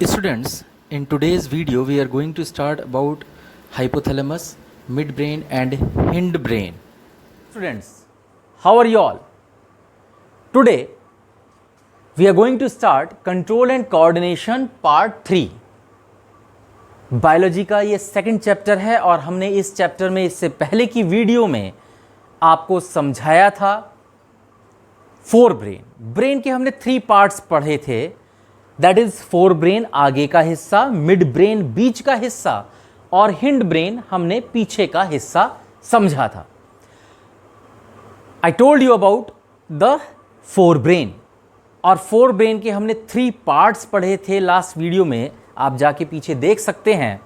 Students, in today's video we are going to start about hypothalamus, midbrain and hindbrain. Students, how are you all? Today we are going to start control and coordination part 3. Biology का ये second chapter है और हमने इस chapter में इससे पहले की वीडियो में आपको समझाया था फोर ब्रेन के हमने 3 पार्ट्स पढ़े थे. दैट इज फोर ब्रेन आगे का हिस्सा, मिड ब्रेन बीच का हिस्सा और हिंड ब्रेन हमने पीछे का हिस्सा समझा था. I told you about the fore brain और फोर ब्रेन के हमने 3 पार्ट्स पढ़े थे लास्ट वीडियो में. आप जाके पीछे देख सकते हैं.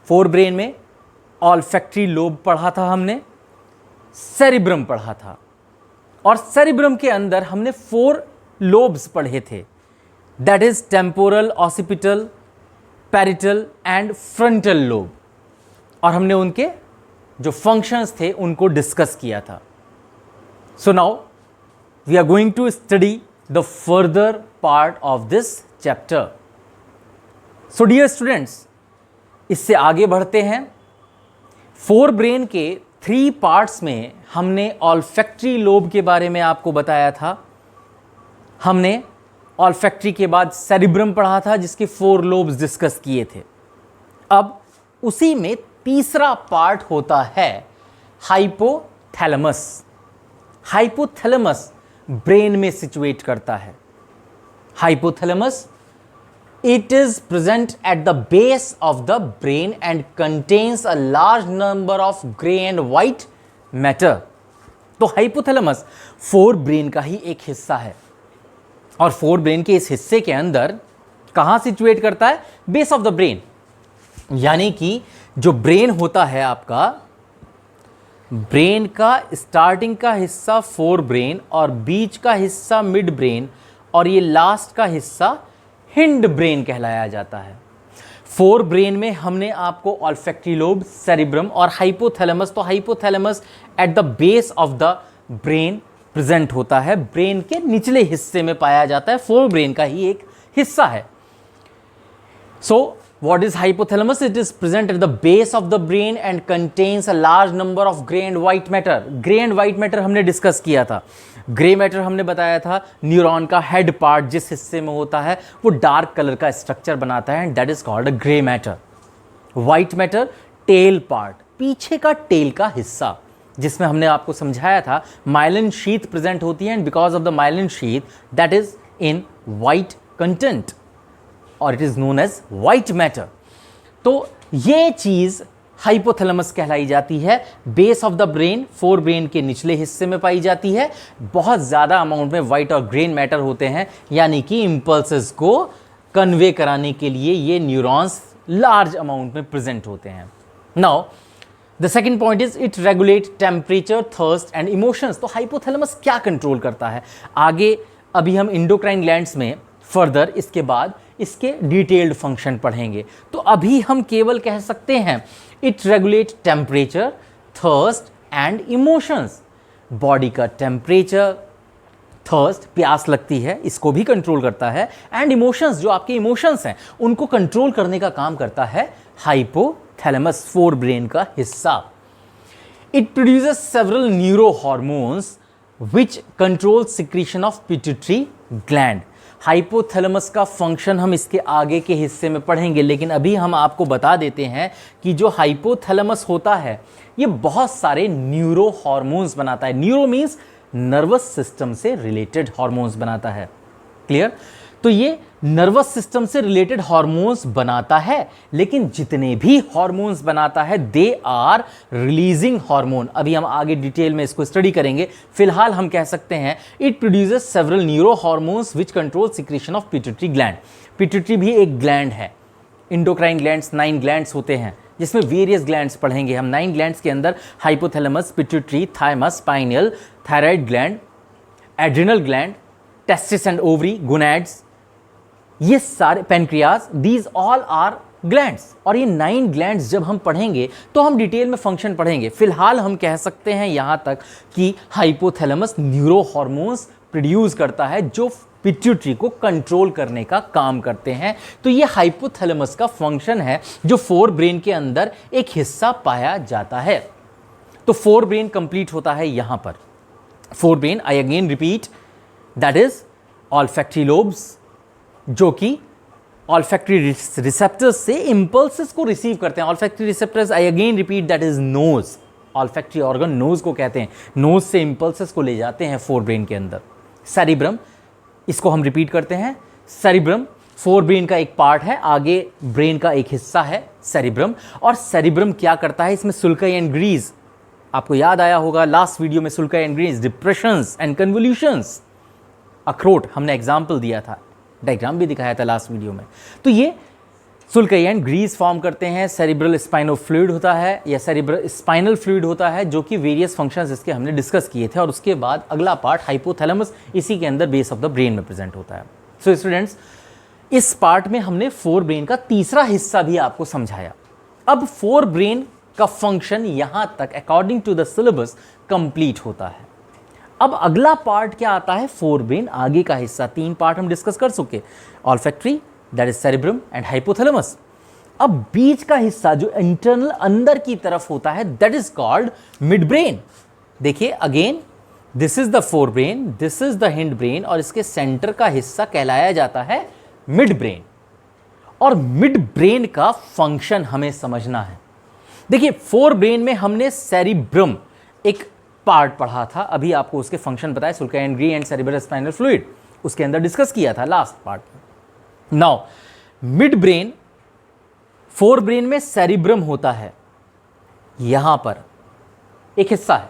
फोर ब्रेन में ऑल्फैक्टरी लोब पढ़ा था हमने, सेरिब्रम पढ़ा था और सेरिब्रम के अंदर हमने 4 लोब्स पढ़े थे. That is temporal, occipital, parietal and frontal lobe और हमने उनके जो फंक्शंस थे उनको डिस्कस किया था. So now we are going to study the further part of this chapter. So dear students, इससे आगे बढ़ते हैं. फोर ब्रेन के 3 पार्ट्स में हमने ऑल्फैक्टरी लोब के बारे में आपको बताया था. हमने ऑल्फैक्टरी के बाद सेरिब्रम पढ़ा था जिसके 4 लोब्स डिस्कस किए थे. अब उसी में तीसरा पार्ट होता है हाइपोथैलेमस. हाइपोथैलेमस ब्रेन में सिचुएट करता है. Hypothalamus, it is present at the base of the brain and contains a large number of gray and white matter. तो हाइपोथैलेमस फोर ब्रेन का ही एक हिस्सा है और फोर ब्रेन के इस हिस्से के अंदर कहाँ सिचुएट करता है? Base of the brain. यानी कि जो ब्रेन होता है आपका, ब्रेन का स्टार्टिंग का हिस्सा फोर ब्रेन और बीच का हिस्सा मिड ब्रेन और ये लास्ट का हिस्सा हिंड ब्रेन कहलाया जाता है. फोर ब्रेन में हमने आपको ऑल्फैक्टरी लोब, सेरिब्रम और हाइपोथैलेमस, तो hypothalamus at the base of the brain present होता है. ब्रेन के निचले हिस्से में पाया जाता है, फोर ब्रेन का ही एक हिस्सा है. So what is hypothalamus? It is present at the base of the brain and contains a large number of grey and white matter. Grey and white matter हमने डिस्कस किया था. ग्रे मैटर हमने बताया था न्यूरॉन का head part जिस हिस्से में होता है वो डार्क कलर का स्ट्रक्चर बनाता है and that is called a grey matter. White matter tail part, पीछे का टेल का हिस्सा जिसमें हमने आपको समझाया था माइलिन शीथ प्रेजेंट होती है and because of the myelin sheath that is in white content और it is known as white matter. तो ये चीज हाइपोथैलेमस कहलाई जाती है. Base of the brain, forebrain के निचले हिस्से में पाई जाती है. बहुत ज़्यादा अमाउंट में व्हाइट और ग्रेन मैटर होते हैं, यानी कि इंपल्सेस को कन्वे कराने के लिए ये न्यूरॉन्स लार्ज अमाउंट में प्रेजेंट होते हैं. Now the second point is it regulate temperature, thirst and emotions. तो हाइपोथैलेमस क्या कंट्रोल करता है? आगे अभी हम इंडोक्राइन ग्लैंड्स में फर्दर इसके बाद इसके डिटेल्ड फंक्शन पढ़ेंगे. तो अभी हम केवल कह सकते हैं it regulate temperature, thirst and emotions. Body का टेम्परेचर, थर्स्ट, प्यास लगती है, इसको भी कंट्रोल करता है एंड इमोशंस, जो आपके इमोशंस हैं उनको कंट्रोल करने का काम करता है हाइपोथैलेमस, फोर ब्रेन का हिस्सा. It produces several neuro hormones which control secretion of pituitary gland. Hypothalamus का फंक्शन हम इसके आगे के हिस्से में पढ़ेंगे, लेकिन अभी हम आपको बता देते हैं कि जो हाइपोथैलेमस होता है ये बहुत सारे न्यूरो हार्मोन्स बनाता है. न्यूरो मीन्स नर्वस सिस्टम से रिलेटेड हार्मोन्स बनाता है. क्लियर? तो ये नर्वस सिस्टम से रिलेटेड हार्मोन्स बनाता है, लेकिन जितने भी हार्मोन्स बनाता है दे आर रिलीजिंग हार्मोन. अभी हम आगे डिटेल में इसको स्टडी करेंगे. फिलहाल हम कह सकते हैं it produces several neuro hormones which control secretion of pituitary gland. Pituitary भी एक ग्लैंड है. इंडोक्राइन ग्लैंड्स 9 ग्लैंड्स होते हैं जिसमें वेरियस ग्लैंड्स पढ़ेंगे हम. 9 ग्लैंड्स के अंदर hypothalamus, pituitary, thymus, pineal, thyroid gland, adrenal gland, testis and ovary, gonads, ये सारे, pancreas, these all are glands. और ये 9 ग्लैंड्स जब हम पढ़ेंगे तो हम डिटेल में फंक्शन पढ़ेंगे. फिलहाल हम कह सकते हैं यहां तक कि हाइपोथैलेमस न्यूरो हार्मोन्स प्रोड्यूस करता है जो पिट्यूटरी को कंट्रोल करने का काम करते हैं। तो ये हाइपोथैलेमस का फंक्शन है जो फोर ब्रेन के अंदर एक हिस्सा पाया जाता है। तो फोर ब्रेन कंप्लीट होता है यहां पर। Forebrain, I again repeat, that is olfactory lobes, जो कि ऑल्फैक्टरी रिसेप्टर्स से इंपल्सेस को रिसीव करते हैं। Olfactory receptors, I again repeat, that is nose. Olfactory organ nose को कहते हैं। नोज से इंपल्सेस को ले जाते हैं फोर ब्रेन के अंदर। सेरिब्रम, इसको हम रिपीट करते हैं। सेरिब्रम फोर ब्रेन का एक पार्ट है, आगे ब्रेन का एक हिस्सा है सेरिब्रम। और सेरिब्रम क्या करता है, इसमें सुल्काई एंड ग्रीज, आपको याद आया होगा लास्ट वीडियो में, सुल्काई एंड ग्रीज, डिप्रेशंस एंड कन्वोल्यूशंस, अखरोट हमने एग्जाम्पल दिया था, डायग्राम भी दिखाया था लास्ट वीडियो में। तो ये सुल्काई एंड ग्रीज फॉर्म करते हैं। सेरिब्रल स्पाइनो फ्लूइड होता है या सेरिब्रल स्पाइनल फ्लूइड होता है, जो कि वेरियस फंक्शंस इसके हमने डिस्कस किए थे। और उसके बाद अगला पार्ट हाइपोथैलेमस, इसी के अंदर बेस ऑफ द ब्रेन में प्रेजेंट होता है। सो स्टूडेंट्स, इस पार्ट में हमने फोर ब्रेन का तीसरा हिस्सा भी आपको समझाया। अब फोर ब्रेन का फंक्शन यहां तक according to the syllabus complete होता है। अब अगला पार्ट क्या आता है, फोर ब्रेन आगे का हिस्सा। तीन पार्ट हम डिस्कस कर चुके, olfactory, that is cerebrum and hypothalamus. अब बीच का हिस्सा जो इंटरनल अंदर की तरफ होता है, that is called midbrain. देखिए again, this is the fore brain, this is the hindbrain, और इसके सेंटर का हिस्सा कहलाया जाता है मिड ब्रेन। और मिड ब्रेन का फंक्शन हमें समझना है। देखिए फोर ब्रेन में हमने सेरिब्रम एक पार्ट पढ़ा था, अभी आपको उसके फंक्शन बताए, सुल्काई एंड ग्रीज एंड सेरिब्रल स्पाइनल फ्लूइड, उसके अंदर डिस्कस किया था लास्ट पार्ट में। Now midbrain, forebrain में सेरिब्रम होता है, यहां पर एक हिस्सा है,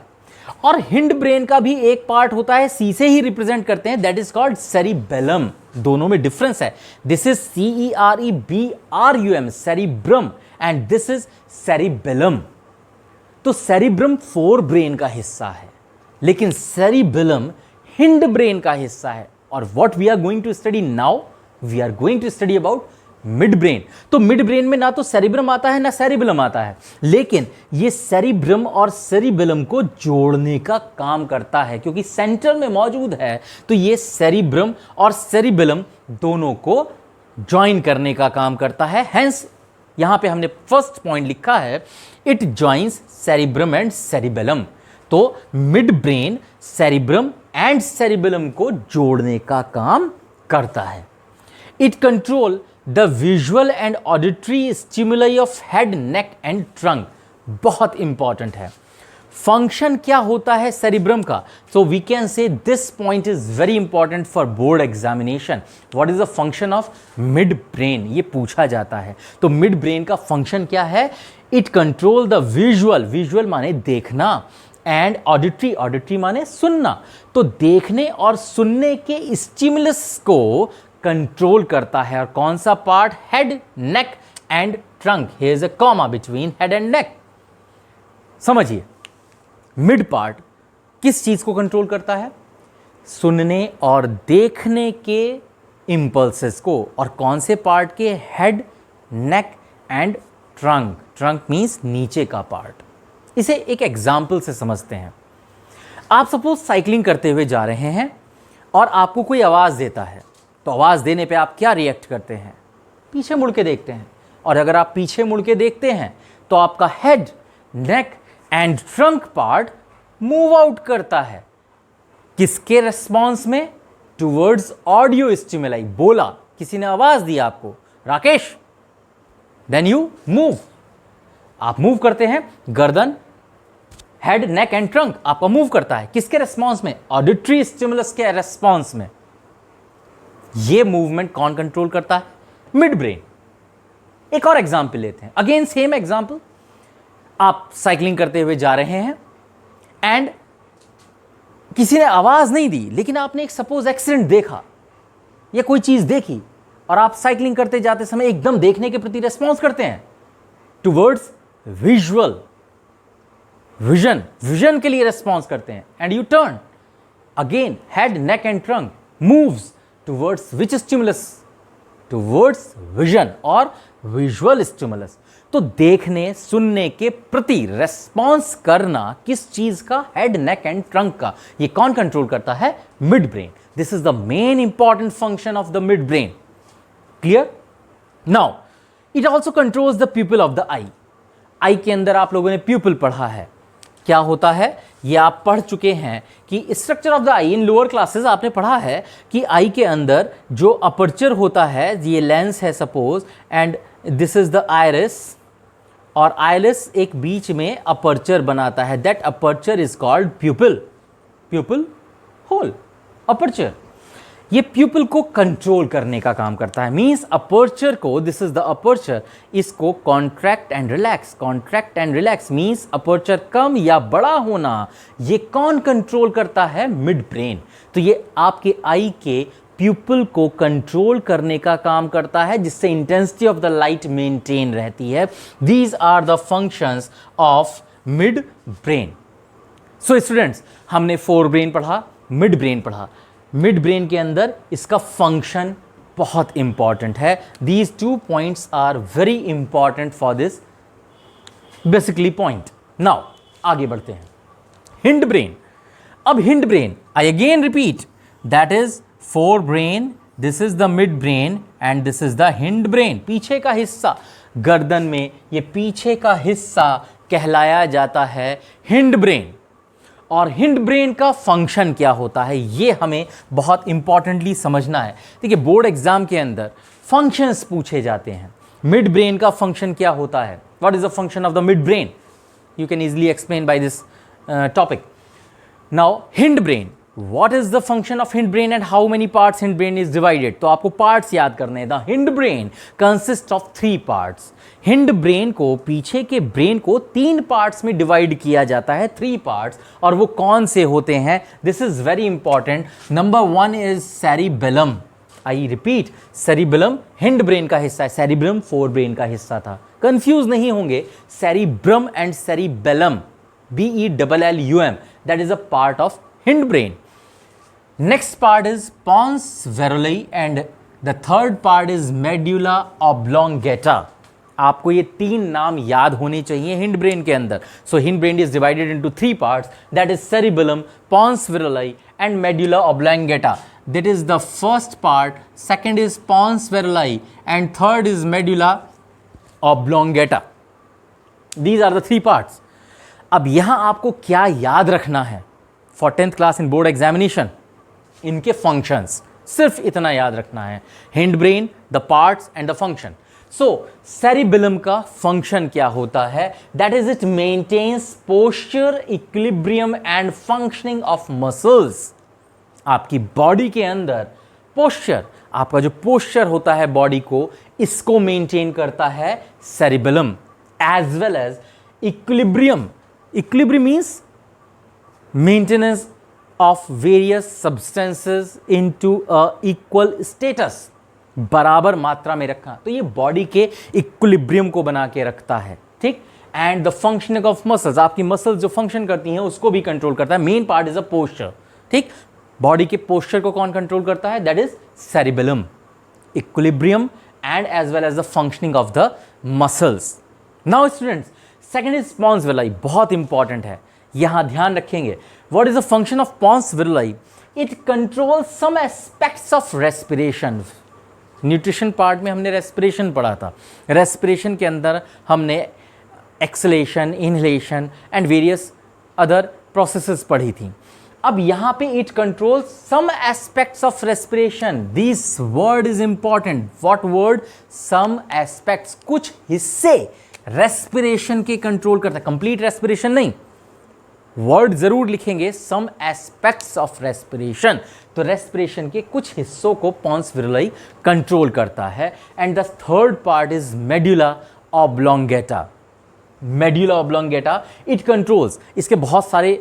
और हिंड ब्रेन का भी एक पार्ट होता है, सी से ही रिप्रेजेंट करते हैं, दैट इज कॉल्ड सेरिबेलम। दोनों में डिफरेंस है, this is CEREBRUM, cerebrum, and this is cerebellum. तो सेरिब्रम फोर ब्रेन का हिस्सा है, लेकिन सेरिबेलम हिंड ब्रेन का हिस्सा है। और what we are going to study now, we are going to study about midbrain. तो मिड ब्रेन में ना तो सेरिब्रम आता है ना सेरिबेलम आता है, लेकिन ये सेरिब्रम और सेरिबेलम को जोड़ने का काम करता है, क्योंकि सेंटर में मौजूद है। तो ये सेरिब्रम और सेरिबेलम दोनों को ज्वाइन करने का काम करता है। हेंस यहां पे हमने फर्स्ट पॉइंट लिखा है, it joins cerebrum and cerebellum. तो midbrain cerebrum and cerebellum को जोड़ने का काम करता है। It control the visual and auditory stimuli of head, neck and trunk. बहुत इंपॉर्टेंट है। फंक्शन क्या होता है सेरिब्रम का, so we can say this point is very important for board examination. What is the function of mid brain, ये पूछा जाता है। तो मिड ब्रेन का फंक्शन क्या है, it control the visual, visual माने देखना, एंड ऑडिटरी, ऑडिटरी माने सुनना। तो देखने और सुनने के स्टिमुलस को कंट्रोल करता है। और कौन सा part, head, neck and trunk. Here is a comma between head and neck. समझिए, मिड पार्ट किस चीज को कंट्रोल करता है, सुनने और देखने के इंपल्सेस को। और कौन से पार्ट के, head, neck and trunk. Trunk means नीचे का पार्ट। इसे एक एग्जाम्पल से समझते हैं। आप सपोज साइकिलिंग करते हुए जा रहे हैं और आपको कोई आवाज देता है, तो आवाज देने पे आप क्या रिएक्ट करते हैं, पीछे मुड़ के देखते हैं। और अगर आप पीछे मुड़ के देखते हैं तो आपका head, neck and trunk part move out करता है। किसके रेस्पॉन्स में, टुवर्ड्स ऑडियो स्टिमुलाई। बोला, किसी ने आवाज दी आपको, राकेश, देन यू मूव, आप मूव करते हैं। गर्दन, हेड, नेक एंड ट्रंक आपका मूव करता है, किसके रेस्पॉन्स में, ऑडिटरी स्टिमुलस के रेस्पॉन्स में। ये मूवमेंट कौन कंट्रोल करता है, मिड ब्रेन। एक और एग्जांपल लेते हैं, अगेन सेम एग्जांपल। आप साइकिलिंग करते हुए जा रहे हैं एंड किसी ने आवाज नहीं दी, लेकिन आपने एक सपोज एक्सीडेंट देखा या कोई चीज देखी, और आप साइकिलिंग करते जाते समय एकदम देखने के प्रति रेस्पॉन्स करते हैं, टुवर्ड्स विजुअल, विजन, विजन के लिए रेस्पॉन्स करते हैं। And U turn again, head, neck and trunk moves towards which stimulus, towards vision और विजुअल स्टिमुलस। तो देखने सुनने के प्रति रेस्पॉन्स करना किस चीज का, हेड नेक एंड ट्रंक का, ये कौन कंट्रोल करता है, mid brain. This is the main important function of the mid brain. Clear? Now it also controls the pupil of the eye. Eye के अंदर आप लोगों ने प्यूपिल पढ़ा है, क्या होता है ये आप पढ़ चुके हैं कि structure of the I in lower classes आपने पढ़ा है कि आई के अंदर जो अपर्चर होता है, ये लेंस है suppose, and this is the iris, और आइरिस एक बीच में अपर्चर बनाता है, that aperture is called pupil, pupil hole, aperture. ये प्यूपिल को कंट्रोल करने का काम करता है, मींस अपर्चर को, दिस इज द अपर्चर, इसको contract and relax, contract and relax means aperture कम या बड़ा होना, ये कौन कंट्रोल करता है, मिड ब्रेन। तो ये आपके आई के प्यूपिल को कंट्रोल करने का काम करता है, जिससे intensity of the light maintain रहती है। These are the functions of mid brain. So students, हमने फोर ब्रेन पढ़ा, मिड ब्रेन पढ़ा। मिड ब्रेन के अंदर इसका फंक्शन बहुत इंपॉर्टेंट है। These 2 points are very important for this basically point. Now आगे बढ़ते हैं। Hind brain. अब hind brain, I again repeat, that is fore brain, this is the mid brain and this is the hind brain. पीछे का हिस्सा गर्दन में, ये पीछे का हिस्सा कहलाया जाता है हिंड ब्रेन। और हिंड ब्रेन का फंक्शन क्या होता है, ये हमें बहुत इंपॉर्टेंटली समझना है। देखिए, बोर्ड एग्जाम के अंदर फंक्शंस पूछे जाते हैं। मिड ब्रेन का फंक्शन क्या होता है, what is the function of the mid brain, you can easily explain by this topic. Now hind brain, what is the function of hind brain and how many parts hind brain is divided? तो आपको parts याद करने हैं। The hind brain consists of 3 parts. Hind brain को, पीछे के brain को 3 parts में डिवाइड किया जाता है, 3 पार्ट्स। और वो कौन से होते हैं, this is very important. Number 1 is cerebellum. I repeat, cerebellum hind brain का हिस्सा है, सेरिब्रम फोर ब्रेन का हिस्सा था। कंफ्यूज नहीं होंगे, cerebrum and cerebellum, BELLUM, that is a part of hind brain. Next part is pons varolei and the third part is medulla oblongata. आपको ये 3 नाम याद होने चाहिए हिंड ब्रेन के अंदर। So hind brain is divided into 3 parts, that is cerebellum, pons varolei and medulla oblongata. That is the first part, second is pons varolei and third is medulla oblongata. These are the 3 parts. अब यहाँ आपको क्या याद रखना है for 10th class in board examination? इनके functions, सिर्फ इतना याद रखना है, hindbrain, the parts and the function. So cerebellum का फंक्शन क्या होता है, that is it maintains posture, equilibrium and functioning of muscles. आपकी बॉडी के अंदर पोस्चर, आपका जो पोस्चर होता है बॉडी को, इसको मेंटेन करता है cerebellum, as well as equilibrium. Equilibrium means maintenance of various substances into a equal status, बराबर मात्रा में रखा, तो ये बॉडी के इक्विलिब्रियम को बना के रखता है, ठीक। And the functioning of muscles, आपकी मसल्स जो फंक्शन करती हैं उसको भी कंट्रोल करता है। Main part is a posture, ठीक। बॉडी के पोस्चर को कौन कंट्रोल करता है, that is cerebellum, equilibrium and as well as the functioning of the muscles. Now students, second is pons varolei, बहुत इंपॉर्टेंट है, यहां ध्यान रखेंगे। What is the function of pons varolei? It controls some aspects of respiration. Nutrition part में हमने respiration पढ़ा था। Respiration के अंदर हमने exhalation, inhalation and various other processes पढ़ी थी। अब यहाँ पे it controls some aspects of respiration. This word is important. What word? Some aspects, कुछ हिस्से रेस्पिरेशन के कंट्रोल करता है, कंप्लीट रेस्पिरेशन नहीं। वर्ड जरूर लिखेंगे, सम एस्पेक्ट्स ऑफ रेस्पिरेशन। तो रेस्पिरेशन के कुछ हिस्सों को pons varolei कंट्रोल करता है। And the third part is medulla oblongata. Medulla oblongata it controls, इसके बहुत सारे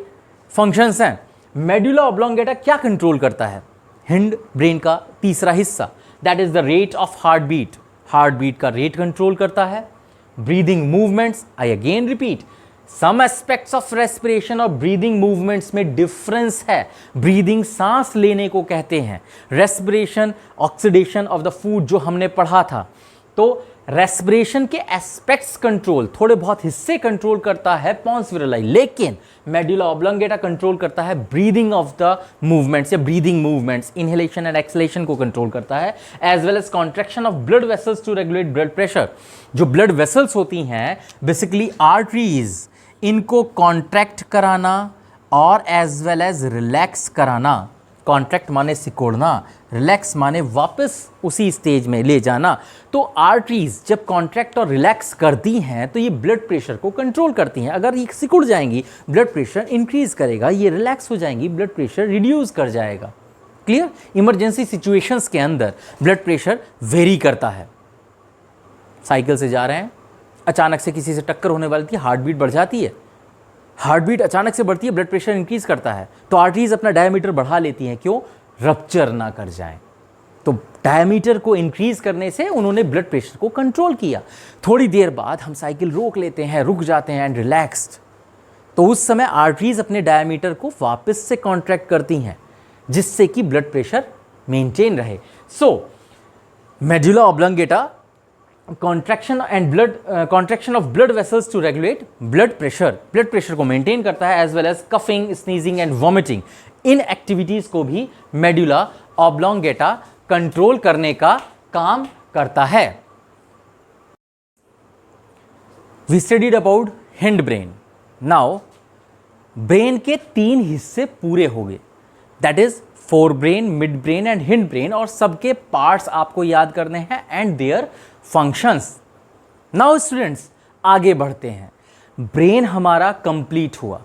फंक्शंस हैं। मेडुला ऑब्लोंगेटा क्या कंट्रोल करता है? हिंड ब्रेन का तीसरा हिस्सा, that is the rate of heartbeat. Heartbeat का रेट कंट्रोल करता है। Breathing movements, I again repeat, some aspects of respiration और ब्रीदिंग मूवमेंट्स में डिफरेंस है। ब्रीदिंग सांस लेने को कहते हैं, respiration oxidation of the food जो हमने पढ़ा था। तो रेस्पिरेशन के एस्पेक्ट्स कंट्रोल, थोड़े बहुत हिस्से कंट्रोल करता है पोंस विरलाई, लेकिन मेडुला ऑब्लोंगेटा कंट्रोल करता है ब्रीदिंग ऑफ द मूवमेंट्स या breathing movements, inhalation and exhalation को कंट्रोल करता है, as well as contraction of blood vessels to regulate blood pressure. जो ब्लड वेसल्स होती हैं बेसिकली आर्टरीज, इनको कॉन्ट्रैक्ट कराना और एज वेल एज रिलैक्स कराना। कॉन्ट्रैक्ट माने सिकोड़ना, रिलैक्स माने वापस उसी स्टेज में ले जाना। तो आर्टरीज जब कॉन्ट्रैक्ट और रिलैक्स करती हैं तो ये ब्लड प्रेशर को कंट्रोल करती हैं। अगर ये सिकुड़ जाएंगी ब्लड प्रेशर इंक्रीज करेगा, ये रिलैक्स हो जाएंगी ब्लड प्रेशर रिड्यूस कर जाएगा। क्लियर? इमरजेंसी सिचुएशंस के अंदर ब्लड प्रेशर वेरी करता है। साइकिल से जा रहे हैं, अचानक से किसी से टक्कर होने वाली थी, हार्ट बीट बढ़ जाती है, हार्ट बीट अचानक से बढ़ती है, ब्लड प्रेशर इंक्रीज करता है, तो आर्टरीज अपना डायमीटर बढ़ा लेती हैं। क्यों? रप्चर ना कर जाएं। तो डायमीटर को इंक्रीज करने से उन्होंने ब्लड प्रेशर को कंट्रोल किया। थोड़ी देर बाद हम साइकिल रोक लेते हैं, रुक जाते हैं एंड रिलैक्स्ड, तो उस समय आर्टरीज अपने डायमीटर को वापस से कॉन्ट्रैक्ट करती हैं जिससे कि ब्लड प्रेशर मेंटेन रहे। So medulla oblongata contraction of blood vessels to regulate blood pressure को मेंटेन करता है, as well as coughing, sneezing and vomiting. इन एक्टिविटीज को भी मेडुला ऑब्लोंगेटा कंट्रोल करने का काम करता है। We studied about hindbrain. Now brain के 3 हिस्से पूरे हो गए, that is fore brain, mid brain and hindbrain, और सबके पार्ट्स आपको याद करने हैं and their functions. Now students आगे बढ़ते हैं। ब्रेन हमारा कंप्लीट हुआ।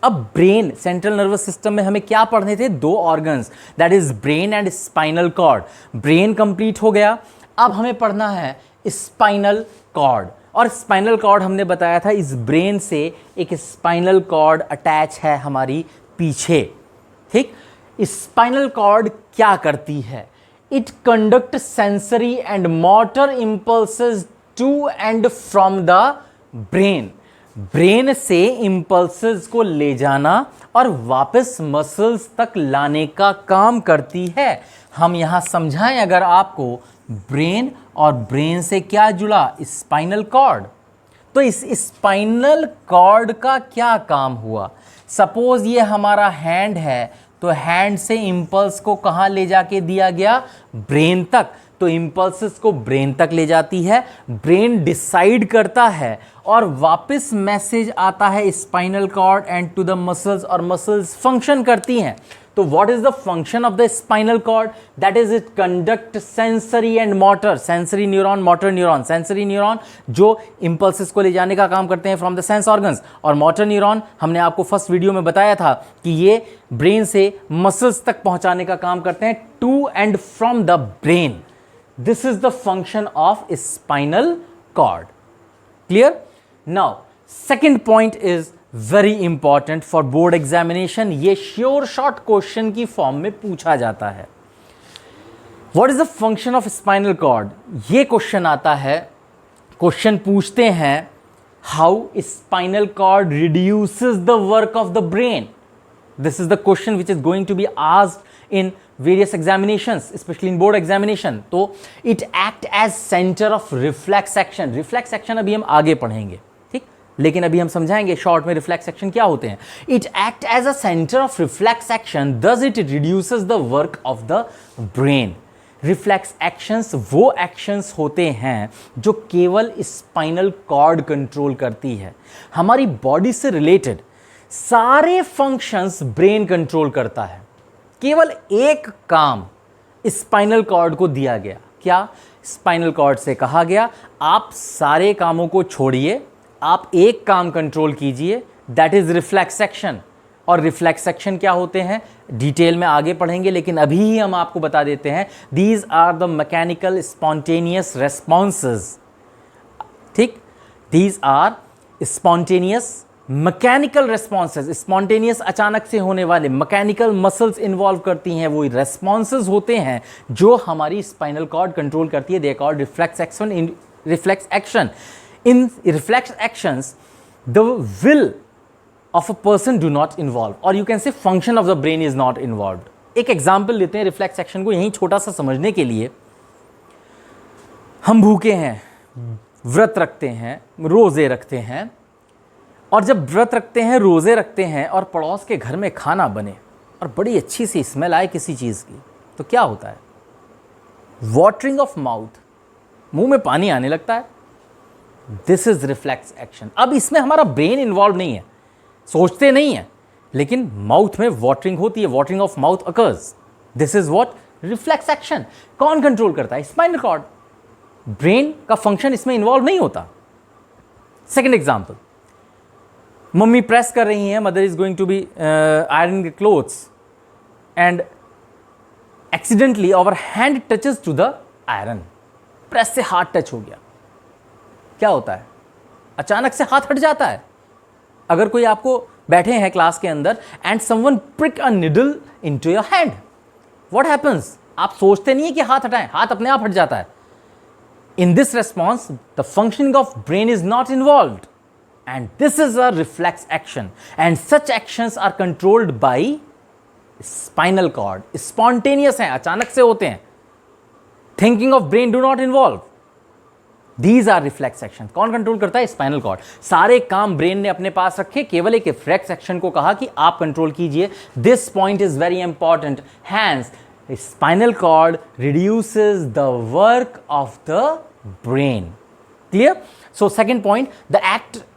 अब ब्रेन, सेंट्रल नर्वस सिस्टम में हमें क्या पढ़ने थे? 2 organs, that is brain and spinal cord. Brain complete हो गया, अब हमें पढ़ना है स्पाइनल कॉर्ड। और स्पाइनल कॉर्ड हमने बताया था, इस ब्रेन से एक स्पाइनल कॉर्ड अटैच है हमारी पीछे। ठीक, स्पाइनल कॉर्ड क्या करती है? It conduct sensory and motor impulses to and from the brain. Brain से इंपल्सेस को ले जाना और वापस मसल्स तक लाने का काम करती है। हम यहां समझाएं अगर आपको, ब्रेन और ब्रेन से क्या जुड़ा? Spinal cord. तो इस स्पाइनल कॉर्ड का क्या काम हुआ? सपोज ये हमारा हैंड है, तो हैंड से इंपल्स को कहां ले जाके दिया गया? ब्रेन तक। तो इंपल्सेस को ब्रेन तक ले जाती है, ब्रेन डिसाइड करता है और वापस मैसेज आता है spinal cord and to the muscles, और मसल्स फंक्शन करती हैं। तो what is the function of the spinal cord? That is it conduct sensory and motor, sensory neuron, motor neuron. Sensory neuron जो इंपल्सेस को ले जाने का काम करते हैं फ्रॉम द सेंस ऑर्गन्स, और मोटर न्यूरॉन हमने आपको फर्स्ट वीडियो में बताया था कि ये ब्रेन से मसल्स तक पहुंचाने का काम करते हैं, to and from the brain. This is the function of spinal cord. Clear? Now second point is very important for board examination. ये श्योर शॉर्ट क्वेश्चन की फॉर्म में पूछा जाता है। What is the function of spinal cord? ये question आता है, question पूछते हैं how spinal cord reduces the work of the brain. This is the question which is going to be asked in various examinations, especially in board examination. तो it act as center of reflex action. Reflex action अभी हम आगे पढ़ेंगे, ठीक? लेकिन अभी हम समझाएंगे शॉर्ट में reflex action क्या होते हैं. It act as a center of reflex action, thus it reduces the work of the brain. Reflex actions वो एक्शंस होते हैं जो केवल स्पाइनल कॉर्ड कंट्रोल करती है. हमारी बॉडी से रिलेटेड सारे फंक्शंस ब्रेन कंट्रोल करता है. केवल एक काम स्पाइनल कॉर्ड को दिया गया. क्या? स्पाइनल कॉर्ड से कहा गया आप सारे कामों को छोड़िए, आप एक काम कंट्रोल कीजिए, दैट इज रिफ्लेक्स एक्शन. और रिफ्लेक्स एक्शन क्या होते हैं डिटेल में आगे पढ़ेंगे, लेकिन अभी ही हम आपको बता देते हैं these are the mechanical spontaneous responses. ठीक, these are spontaneous mechanical responses. Spontaneous अचानक से होने वाले, मैकेनिकल मसल्स इन्वॉल्व करती हैं, वो रेस्पॉन्सेज होते हैं जो हमारी स्पाइनल कॉर्ड कंट्रोल करती है. They called reflex action. In reflex action, in reflex actions the will of a person do not involve, और you can say function of the brain is not involve. एक example लेते हैं reflex action को यहीं छोटा सा समझने के लिए। हम भूखे हैं, व्रत रखते हैं, रोजे रखते हैं, और जब व्रत रखते हैं, रोजे रखते हैं और पड़ोस के घर में खाना बने और बड़ी अच्छी सी स्मेल आए किसी चीज़ की, तो क्या होता है? वाटरिंग ऑफ माउथ, मुंह में पानी आने लगता है। This is reflex action. अब इसमें हमारा ब्रेन इन्वॉल्व नहीं है, सोचते नहीं है, लेकिन माउथ में वाटरिंग होती है, watering of mouth occurs. This is what? Reflex action. कौन कंट्रोल करता है? Spinal cord. ब्रेन का फंक्शन इसमें इन्वॉल्व नहीं होता। सेकेंड एग्जाम्पल, मम्मी प्रेस कर रही हैं, mother is going to be ironing the clothes and accidentally our hand touches to the iron. Press से हाथ टच हो गया, क्या होता है? अचानक से हाथ हट जाता है। अगर कोई आपको बैठे हैं क्लास के अंदर and someone prick a needle into your hand, what happens? आप सोचते नहीं है कि हाथ हटाएं, हाथ अपने आप हट जाता है। In this response, the functioning of brain is not involved, and this is a reflex action, and such actions are controlled by spinal cord. Spontaneous हैं, अचानक से होते हैं। Thinking of brain do not involve. These are reflex actions. कौन control करता है? Spinal cord. सारे काम ब्रेन ने अपने पास रखे, केवल एक रिफ्लेक्स एक्शन को कहा कि आप कंट्रोल कीजिए। This point is very important. Hence spinal cord reduces the work of the brain. Clear? So second point,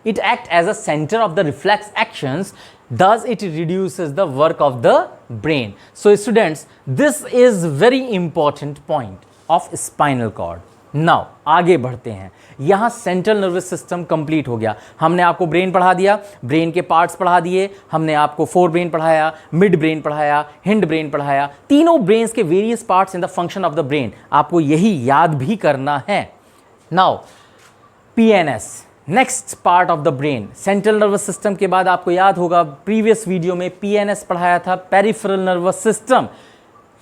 it act as a center of the reflex actions, thus it reduces the work of the brain. So students, this is very important point of spinal cord. Now आगे बढ़ते हैं। यहाँ central nervous system complete हो गया। हमने आपको brain पढ़ा दिया, ब्रेन के पार्ट्स पढ़ा दिए, हमने आपको फोर ब्रेन पढ़ाया, मिड ब्रेन पढ़ाया, हिंड ब्रेन पढ़ाया, तीनों ब्रेन्स के various parts in the function of the brain आपको यही याद भी करना है। Now PNS, next part of the brain. Central nervous system के बाद आपको याद होगा प्रीवियस वीडियो में पीएनएस पढ़ाया था, पेरिफेरल नर्वस सिस्टम।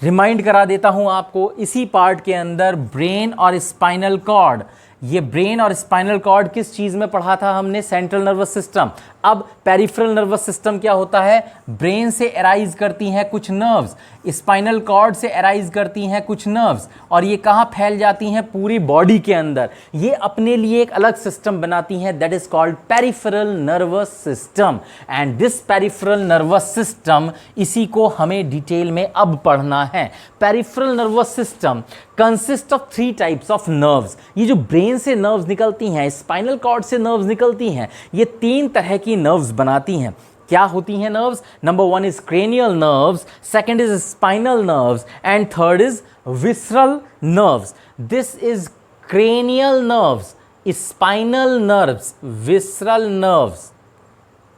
रिमाइंड करा देता हूं आपको, इसी पार्ट के अंदर ब्रेन और स्पाइनल कॉर्ड, ये ब्रेन और स्पाइनल कॉर्ड किस चीज में पढ़ा था हमने? Central nervous system. अब पेरिफेरल नर्वस सिस्टम क्या होता है? ब्रेन से अराइज करती हैं कुछ नर्व्स, स्पाइनल कॉर्ड से अराइज करती हैं कुछ नर्व्स, और ये कहाँ फैल जाती हैं? पूरी बॉडी के अंदर। ये अपने लिए एक अलग सिस्टम बनाती हैं, that is called peripheral nervous system. And this peripheral nervous system, इसी को हमें डिटेल में अब पढ़ना है। Peripheral nervous system consist of 3 types of nerves. ये जो ब्रेन से नर्व्स निकलती हैं, स्पाइनल कॉर्ड से नर्व्स निकलती हैं, ये 3 तरह की नर्व्स बनाती हैं। क्या होती हैं nerves? Number 1 is cranial nerves, second is spinal nerves, and third is visceral nerves. This is cranial nerves, spinal nerves, visceral nerves.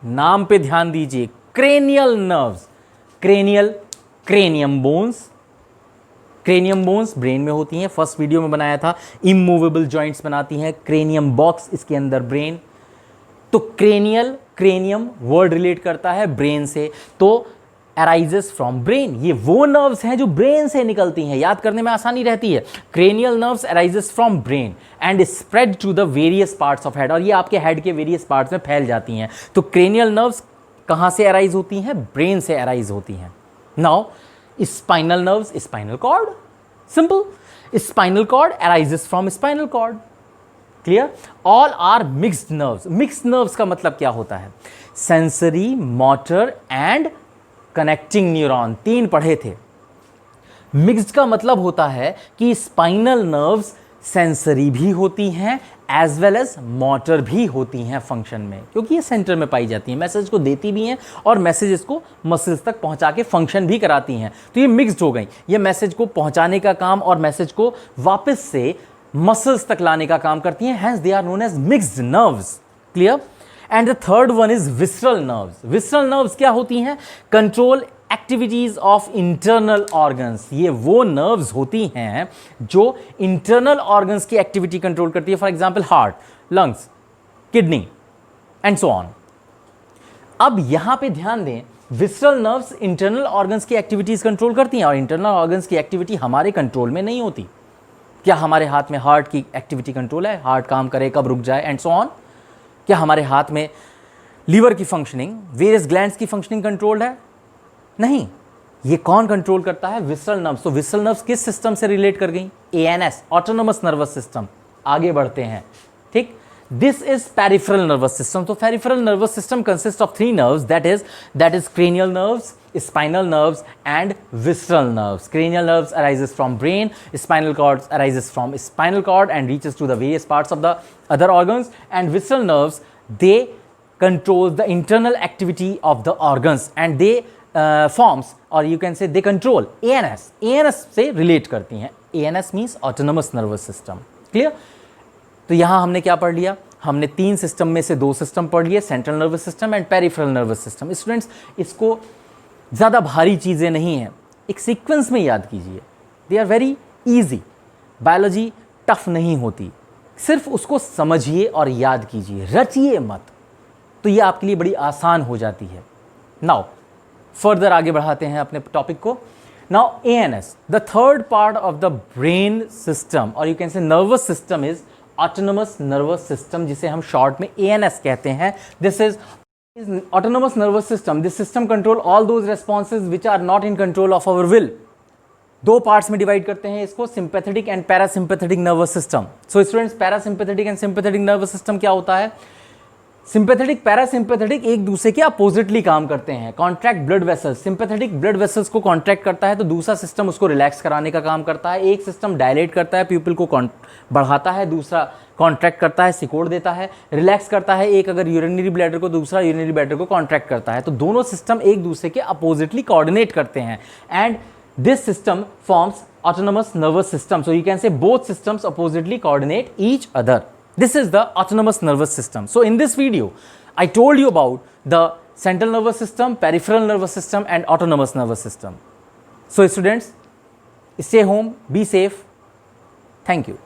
नाम पे ध्यान दीजिए, cranial nerves. Cranial, cranium bones. Cranium bones brain में होती हैं, फर्स्ट वीडियो में बनाया था। इमूवेबल जॉइंट्स बनाती हैं, क्रेनियम बॉक्स, इसके अंदर ब्रेन। तो क्रेनियल, क्रेनियम वर्ड रिलेट करता है ब्रेन से, तो अराइजेस फ्रॉम ब्रेन। ये वो नर्व्स हैं जो ब्रेन से निकलती हैं, याद करने में आसानी रहती है। Cranial nerves arises from brain and spread to the various parts of head, और ये आपके हेड के वेरियस पार्ट्स में फैल जाती हैं। तो क्रेनियल नर्व्स कहाँ से अराइज होती हैं? ब्रेन से अराइज होती हैं। Now spinal nerves, spinal cord, simple. Spinal cord arises from spinal cord. Clear? All are mixed nerves. Mixed nerves का मतलब क्या होता है? Sensory, motor and connecting neuron, 3 पढ़े थे। मिक्स्ड का मतलब होता है कि स्पाइनल नर्व्स सेंसरी भी होती हैं एज वेल एज मोटर भी होती हैं फंक्शन में, क्योंकि ये सेंटर में पाई जाती हैं, मैसेज को देती भी हैं और मैसेजेस को मसल्स तक पहुंचा के फंक्शन भी कराती हैं। तो ये मिक्स्ड हो गई, ये मैसेज को पहुंचाने का काम और मैसेज को वापस से मसल्स तक लाने का काम करती हैं, hence they are known as mixed nerves. Clear? And the third one is visceral nerves. Visceral nerves क्या होती हैं? Control activities of internal organs. ये वो नर्व्स होती हैं जो इंटरनल ऑर्गन्स की एक्टिविटी कंट्रोल करती है, for example heart, lungs, kidney and so on. अब यहां पे ध्यान दें, विसरल नर्व्स इंटरनल ऑर्गन्स की एक्टिविटीज कंट्रोल करती हैं, और इंटरनल ऑर्गन्स की एक्टिविटी हमारे कंट्रोल में नहीं होती। क्या हमारे हाथ में हार्ट की एक्टिविटी कंट्रोल है? हार्ट काम करे, कब रुक जाए, एंड सो ऑन? क्या हमारे हाथ में लीवर की फंक्शनिंग, वेरियस ग्लैंड्स की फंक्शनिंग कंट्रोल्ड है? नहीं। ये कौन कंट्रोल करता है? Visceral nerves. तो विसरल नर्व्स किस सिस्टम से रिलेट कर गई? ANS, autonomous nervous system. आगे बढ़ते हैं, ठीक। This is peripheral nervous system. तो peripheral nervous system consist of 3 nerves, that is cranial nerves, spinal nerves and visceral nerves. Cranial nerves arises from brain, spinal cord arises from spinal cord and reaches to the various parts of the other organs, and visceral nerves, they control the internal activity of the organs and they forms, or you can say they control ANS. ANS से relate करती हैं. ANS means autonomous nervous system. Clear? तो यहाँ हमने क्या पढ़ लिया? हमने 3 सिस्टम में से 2 सिस्टम पढ़ लिए, central nervous system and peripheral nervous system. Students, इसको ज़्यादा भारी चीज़ें नहीं हैं, एक सीक्वेंस में याद कीजिए. They are very easy. Biology tough नहीं होती, सिर्फ उसको समझिए और याद कीजिए, रचिए मत, तो ये आपके लिए बड़ी आसान हो जाती है. नाउ फर्दर आगे बढ़ाते हैं अपने टॉपिक को. Now ANS, the third part of the brain system और you can say nervous system is autonomous nervous system, जिसे हम शॉर्ट में ANS कहते हैं. This is autonomous nervous system. This system control all those responses which are not in control of our will. 2 parts में divide करते हैं इसको, sympathetic and parasympathetic nervous system. So students, parasympathetic and sympathetic nervous system क्या होता है? Sympathetic parasympathetic एक दूसरे के अपोजिटली काम करते हैं. Contract blood vessels, sympathetic blood vessels को कॉन्ट्रैक्ट करता है तो दूसरा सिस्टम उसको रिलैक्स कराने का काम करता है. एक सिस्टम डायलेट करता है, प्यूपिल को बढ़ाता है, दूसरा कॉन्ट्रैक्ट करता है, सिकोड़ देता है, रिलैक्स करता है. एक अगर यूरिनरी ब्लैडर को, दूसरा यूरिनरी ब्लैडर को कॉन्ट्रैक्ट करता है. तो दोनों सिस्टम एक दूसरे के अपोजिटली कोऑर्डिनेट करते हैं and this system forms autonomous nervous system. So you can से both systems oppositely coordinate each other. This is the autonomous nervous system. So in this video, I told you about the central nervous system, peripheral nervous system and autonomous nervous system. So students, stay home, be safe. Thank you.